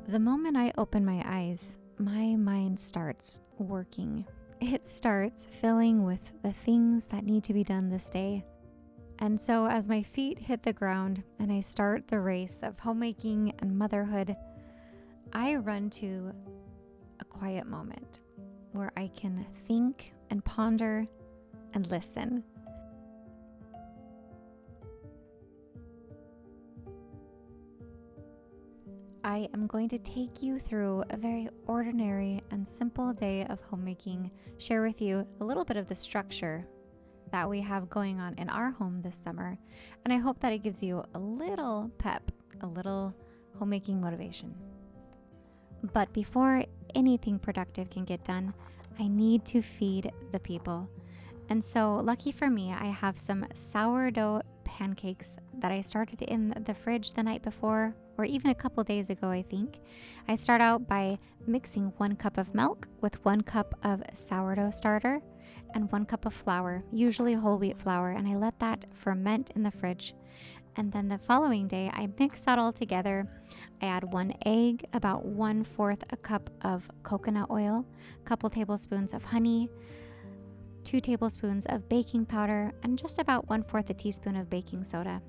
The moment I open my eyes, my mind starts working. It starts filling with the things that need to be done this day. And so as my feet hit the ground and I start the race of homemaking and motherhood, I run to a quiet moment where I can think and ponder and listen. I am going to take you through a very ordinary and simple day of homemaking, share with you a little bit of the structure that we have going on in our home this summer, and I hope that it gives you a little pep, a little homemaking motivation. But before anything productive can get done, I need to feed the people. And so, lucky for me, I have some sourdough pancakes that I started in the fridge the night before, or even a couple days ago, I think. I start out by mixing 1 cup of milk with 1 cup of sourdough starter and 1 cup of flour, usually whole wheat flour, and I let that ferment in the fridge. And then the following day, I mix that all together. I add 1 egg, about 1/4 a cup of coconut oil, a couple tablespoons of honey, 2 tablespoons of baking powder, and just about 1/4 a teaspoon of baking soda,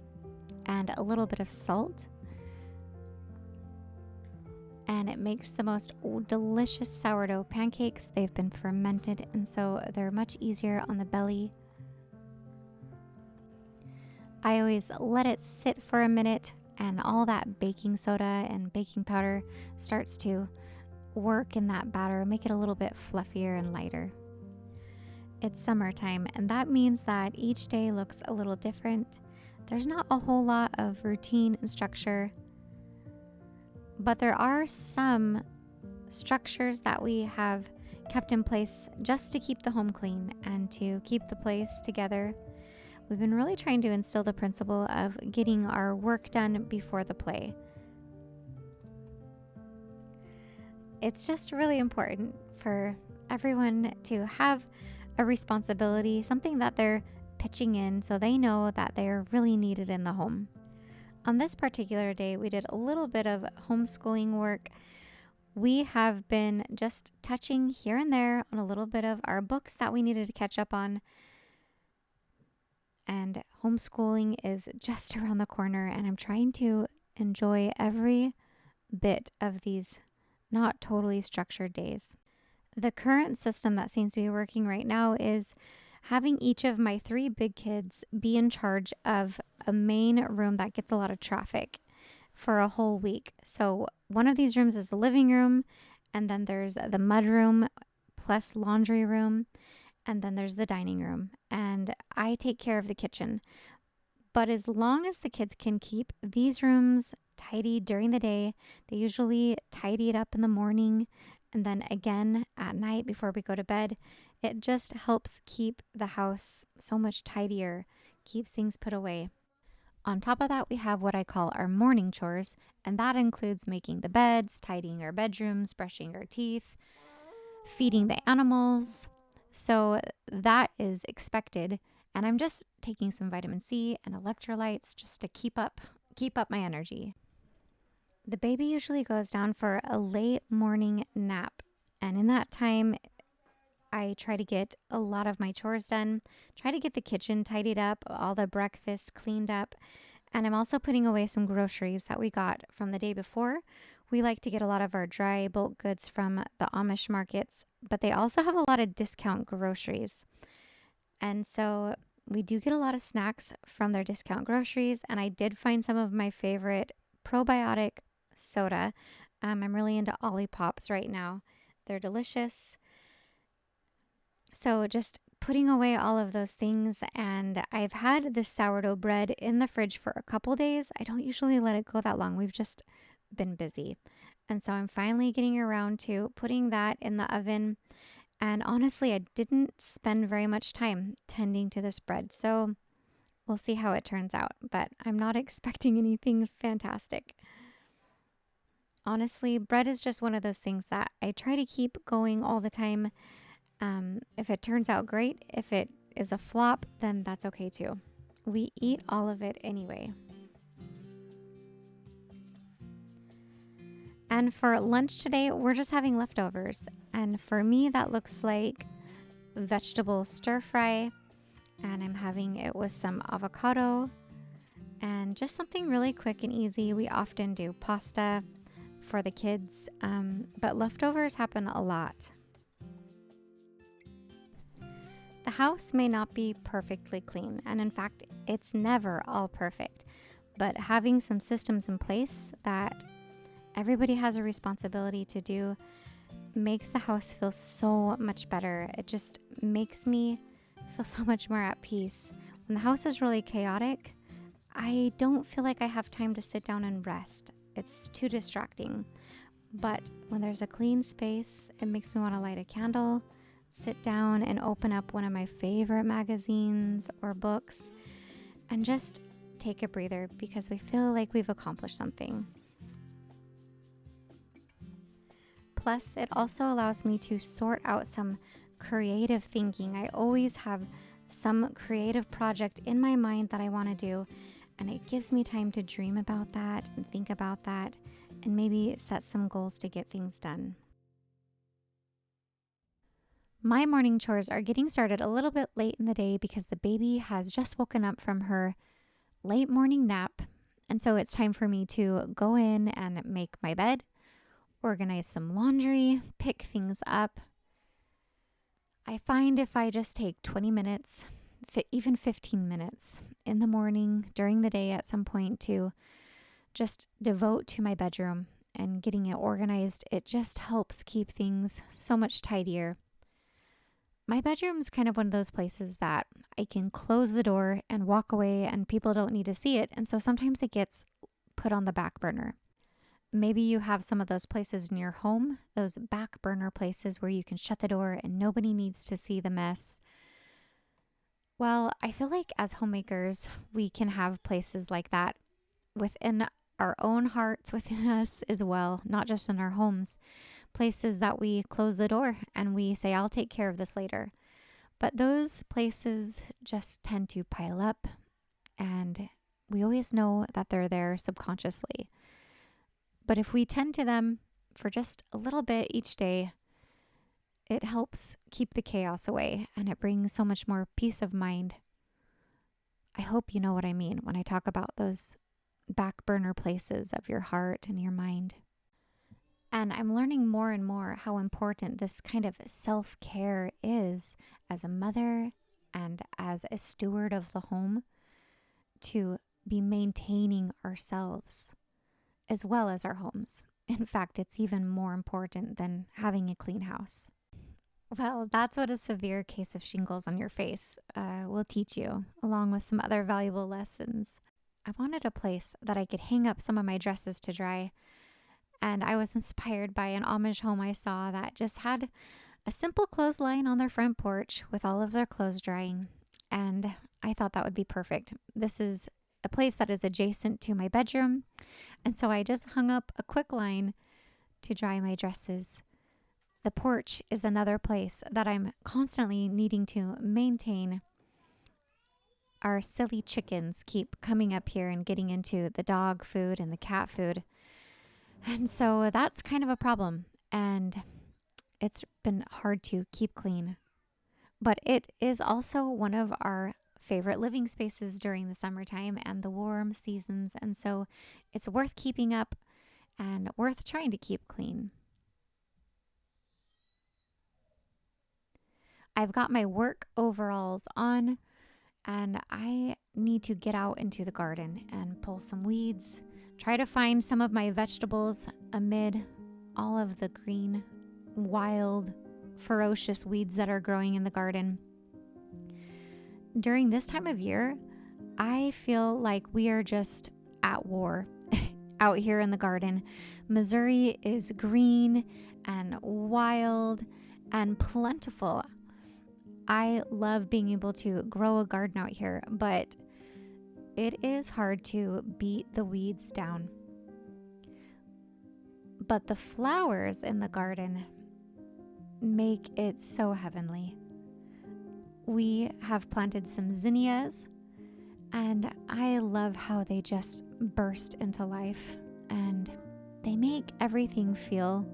and a little bit of salt. And it makes the most delicious sourdough pancakes. They've been fermented, and so they're much easier on the belly. I always let it sit for a minute, and all that baking soda and baking powder starts to work in that batter, make it a little bit fluffier and lighter. It's summertime, and that means that each day looks a little different. There's not a whole lot of routine and structure, but there are some structures that we have kept in place just to keep the home clean and to keep the place together. We've been really trying to instill the principle of getting our work done before the play. It's just really important for everyone to have a responsibility, something that they're pitching in so they know that they're really needed in the home. On this particular day, we did a little bit of homeschooling work. We have been just touching here and there on a little bit of our books that we needed to catch up on. And homeschooling is just around the corner, and I'm trying to enjoy every bit of these not totally structured days. The current system that seems to be working right now is having each of my 3 big kids be in charge of a main room that gets a lot of traffic for a whole week. So one of these rooms is the living room, and then there's the mud room plus laundry room, and then there's the dining room. And I take care of the kitchen. But as long as the kids can keep these rooms tidy during the day, they usually tidy it up in the morning and then again at night before we go to bed. It just helps keep the house so much tidier, keeps things put away. On top of that, we have what I call our morning chores, and that includes making the beds, tidying our bedrooms, brushing our teeth, feeding the animals. So that is expected, and I'm just taking some vitamin C and electrolytes just to keep up my energy. The baby usually goes down for a late morning nap, and in that time, I try to get a lot of my chores done, try to get the kitchen tidied up, all the breakfast cleaned up, and I'm also putting away some groceries that we got from the day before. We like to get a lot of our dry bulk goods from the Amish markets, but they also have a lot of discount groceries. And so we do get a lot of snacks from their discount groceries, and I did find some of my favorite probiotic soda. I'm really into Olipop's right now. They're delicious. So just putting away all of those things, and I've had this sourdough bread in the fridge for a couple days. I don't usually let it go that long. We've just been busy. And so I'm finally getting around to putting that in the oven. And honestly, I didn't spend very much time tending to this bread. So we'll see how it turns out, but I'm not expecting anything fantastic. Honestly, bread is just one of those things that I try to keep going all the time. If it turns out great, if it is a flop, then that's okay too. We eat all of it anyway. And for lunch today, we're just having leftovers. And for me, that looks like vegetable stir fry. And I'm having it with some avocado and just something really quick and easy. We often do pasta for the kids, but leftovers happen a lot. The house may not be perfectly clean, and in fact, it's never all perfect. But having some systems in place that everybody has a responsibility to do makes the house feel so much better. It just makes me feel so much more at peace. When the house is really chaotic, I don't feel like I have time to sit down and rest. It's too distracting. But when there's a clean space, it makes me want to light a candle, sit down and open up one of my favorite magazines or books, and just take a breather because we feel like we've accomplished something. Plus, it also allows me to sort out some creative thinking. I always have some creative project in my mind that I want to do, and it gives me time to dream about that and think about that and maybe set some goals to get things done. My morning chores are getting started a little bit late in the day because the baby has just woken up from her late morning nap, and so it's time for me to go in and make my bed, organize some laundry, pick things up. I find if I just take 20 minutes, even 15 minutes in the morning, during the day at some point to just devote to my bedroom and getting it organized, it just helps keep things so much tidier. My bedroom's kind of one of those places that I can close the door and walk away and people don't need to see it, and so sometimes it gets put on the back burner. Maybe you have some of those places in your home, those back burner places where you can shut the door and nobody needs to see the mess. Well, I feel like as homemakers, we can have places like that within our own hearts, within us as well, not just in our homes. Places that we close the door and we say, I'll take care of this later. But those places just tend to pile up, and we always know that they're there subconsciously. But if we tend to them for just a little bit each day, it helps keep the chaos away and it brings so much more peace of mind. I hope you know what I mean when I talk about those back burner places of your heart and your mind. And I'm learning more and more how important this kind of self-care is as a mother and as a steward of the home, to be maintaining ourselves as well as our homes. In fact, it's even more important than having a clean house. Well, that's what a severe case of shingles on your face will teach you, along with some other valuable lessons. I wanted a place that I could hang up some of my dresses to dry, and I was inspired by an Amish home I saw that just had a simple clothesline on their front porch with all of their clothes drying, and I thought that would be perfect. This is a place that is adjacent to my bedroom, and so I just hung up a quick line to dry my dresses. The porch is another place that I'm constantly needing to maintain. Our silly chickens keep coming up here and getting into the dog food and the cat food. And so that's kind of a problem. And it's been hard to keep clean. But it is also one of our favorite living spaces during the summertime and the warm seasons. And so it's worth keeping up and worth trying to keep clean. I've got my work overalls on, and I need to get out into the garden and pull some weeds, try to find some of my vegetables amid all of the green, wild, ferocious weeds that are growing in the garden. During this time of year, I feel like we are just at war out here in the garden. Missouri is green and wild and plentiful. I love being able to grow a garden out here, but it is hard to beat the weeds down. But the flowers in the garden make it so heavenly. We have planted some zinnias, and I love how they just burst into life. And they make everything feel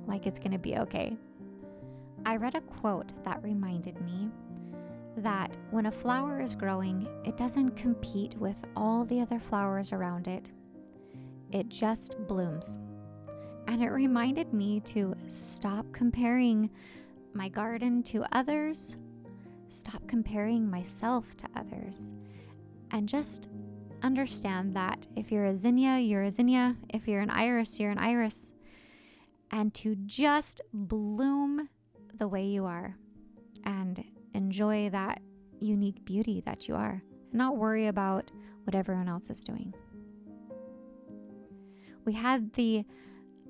like it's going to be okay. I read a quote that reminded me that when a flower is growing, it doesn't compete with all the other flowers around it. It just blooms. And it reminded me to stop comparing my garden to others, stop comparing myself to others, and just understand that if you're a zinnia, you're a zinnia. If you're an iris, you're an iris. And to just bloom the way you are and enjoy that unique beauty that you are, and not worry about what everyone else is doing. We had the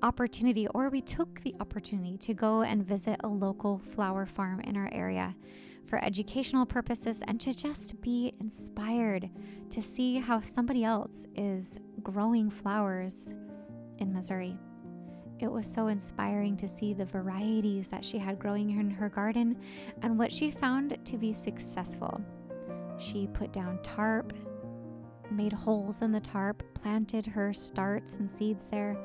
opportunity, or we took the opportunity, to go and visit a local flower farm in our area for educational purposes and to just be inspired to see how somebody else is growing flowers in Missouri. It was so inspiring to see the varieties that she had growing in her garden and what she found to be successful. She put down tarp, made holes in the tarp, planted her starts and seeds there,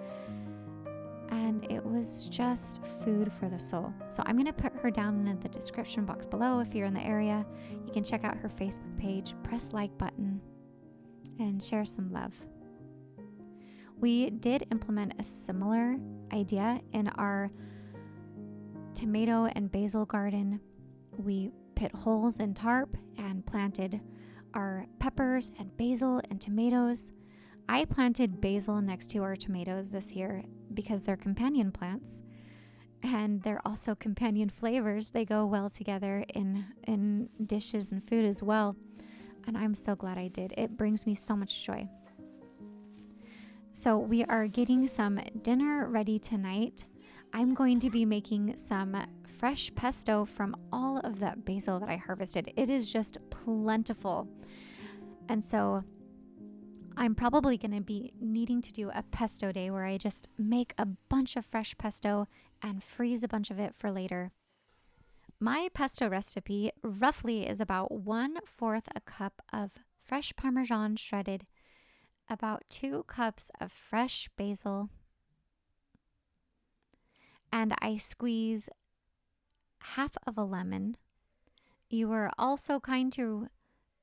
and it was just food for the soul. So I'm going to put her down in the description box below. If you're in the area, you can check out her Facebook page, press like button, and share some love. We did implement a similar idea in our tomato and basil garden. We put holes in tarp and planted our peppers and basil and tomatoes. I planted basil next to our tomatoes this year because they're companion plants, and they're also companion flavors. They go well together in dishes and food as well, and I'm so glad I did. It brings me so much joy. So we are getting some dinner ready tonight. I'm going to be making some fresh pesto from all of that basil that I harvested. It is just plentiful. And so I'm probably going to be needing to do a pesto day where I just make a bunch of fresh pesto and freeze a bunch of it for later. My pesto recipe roughly is about 1/4 a cup of fresh Parmesan shredded, about 2 cups of fresh basil, and I squeeze half of a lemon. You were also kind to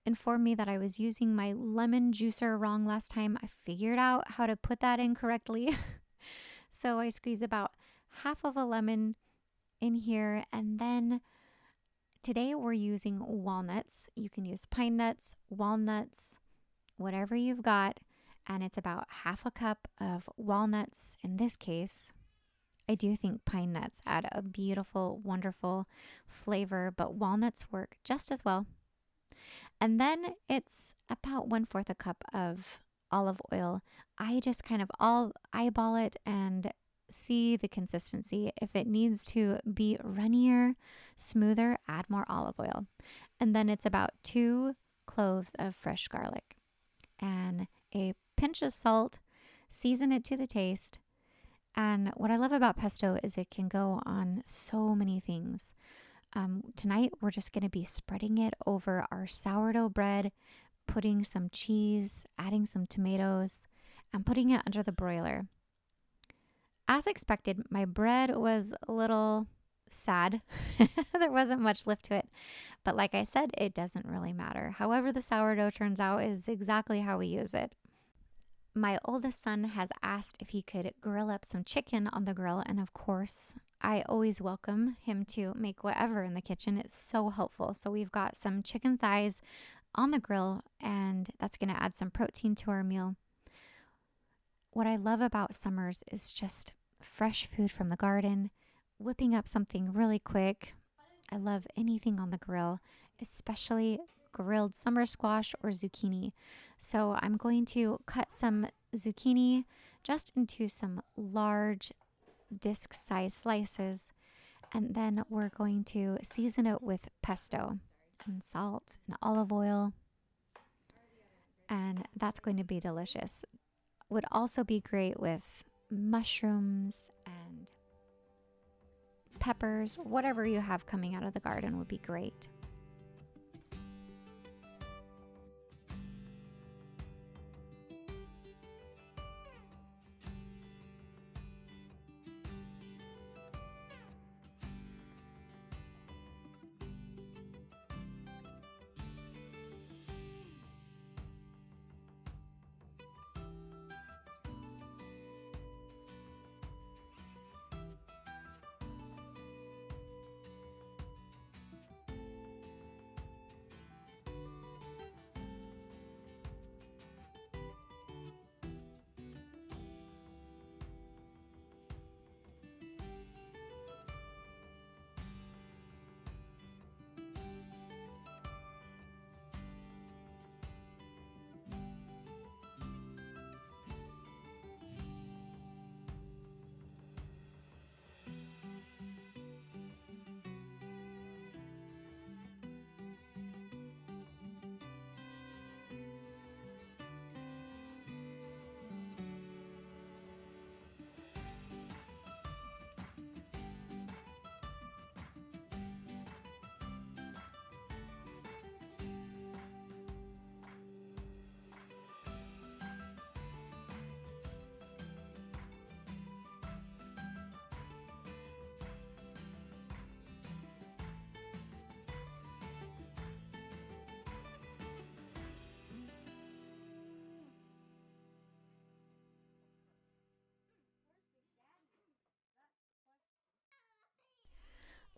inform me that I was using my lemon juicer wrong last time. I figured out how to put that in correctly. So I squeeze about half of a lemon in here, and then today we're using walnuts. You can use pine nuts, walnuts, whatever you've got, and it's about half a cup of walnuts in this case. I do think pine nuts add a beautiful, wonderful flavor, but walnuts work just as well. And then it's about 1/4 a cup of olive oil. I just kind of all eyeball it and see the consistency. If it needs to be runnier, smoother, add more olive oil. And then it's about 2 cloves of fresh garlic and a pinch of salt. Season it to the taste. And what I love about pesto is it can go on so many things. Tonight, we're just going to be spreading it over our sourdough bread, putting some cheese, adding some tomatoes, and putting it under the broiler. As expected, my bread was a little sad. There wasn't much lift to it. But like I said, it doesn't really matter. However the sourdough turns out is exactly how we use it. My oldest son has asked if he could grill up some chicken on the grill, and of course, I always welcome him to make whatever in the kitchen. It's so helpful. So we've got some chicken thighs on the grill, and that's going to add some protein to our meal. What I love about summers is just fresh food from the garden, whipping up something really quick. I love anything on the grill, especially grilled summer squash or zucchini. So I'm going to cut some zucchini just into some large disc-sized slices, and then we're going to season it with pesto and salt and olive oil, and that's going to be delicious. Would also be great with mushrooms and peppers. Whatever you have coming out of the garden would be great.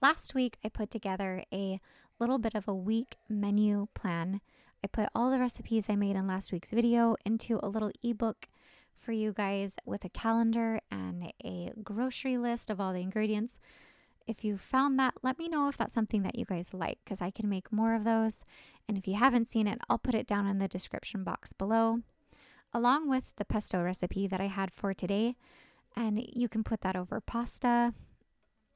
last week I put together a little bit of a week menu plan. I put all the recipes I made in last week's video into a little ebook for you guys with a calendar and a grocery list of all the ingredients. If you found that, let me know if that's something that you guys like, because I can make more of those. And if you haven't seen it, I'll put it down in the description box below, along with the pesto recipe that I had for today. And you can put that over pasta,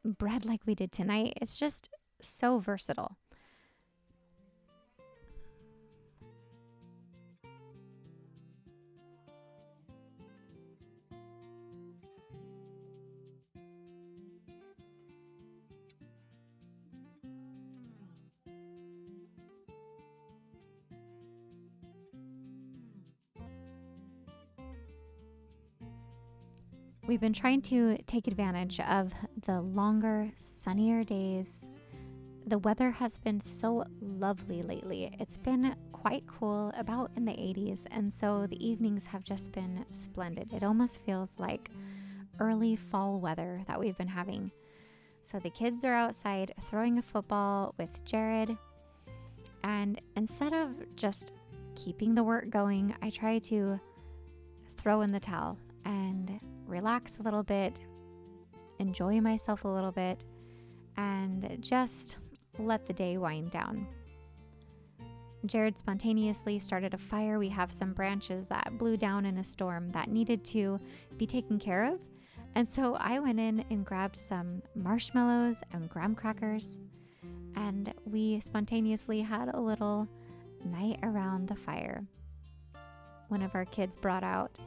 bread like we did tonight. It's just so versatile. We've been trying to take advantage of the longer, sunnier days. The weather has been so lovely lately. It's been quite cool, about in the 80s, and so the evenings have just been splendid. It almost feels like early fall weather that we've been having. So the kids are outside throwing a football with Jared, and instead of just keeping the work going, I try to throw in the towel and relax a little bit, enjoy myself a little bit, and just let the day wind down. Jared spontaneously started a fire. We have some branches that blew down in a storm that needed to be taken care of. And so I went in and grabbed some marshmallows and graham crackers, and we spontaneously had a little night around the fire. One of our kids brought out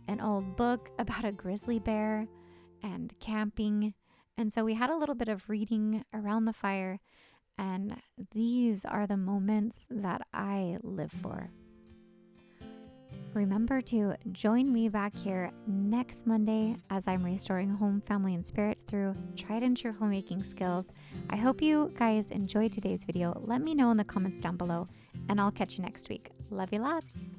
an old book about a grizzly bear and camping. And so we had a little bit of reading around the fire. And these are the moments that I live for. Remember to join me back here next Monday as I'm restoring home, family, and spirit through tried and true homemaking skills. I hope you guys enjoyed today's video. Let me know in the comments down below, and I'll catch you next week. Love you lots.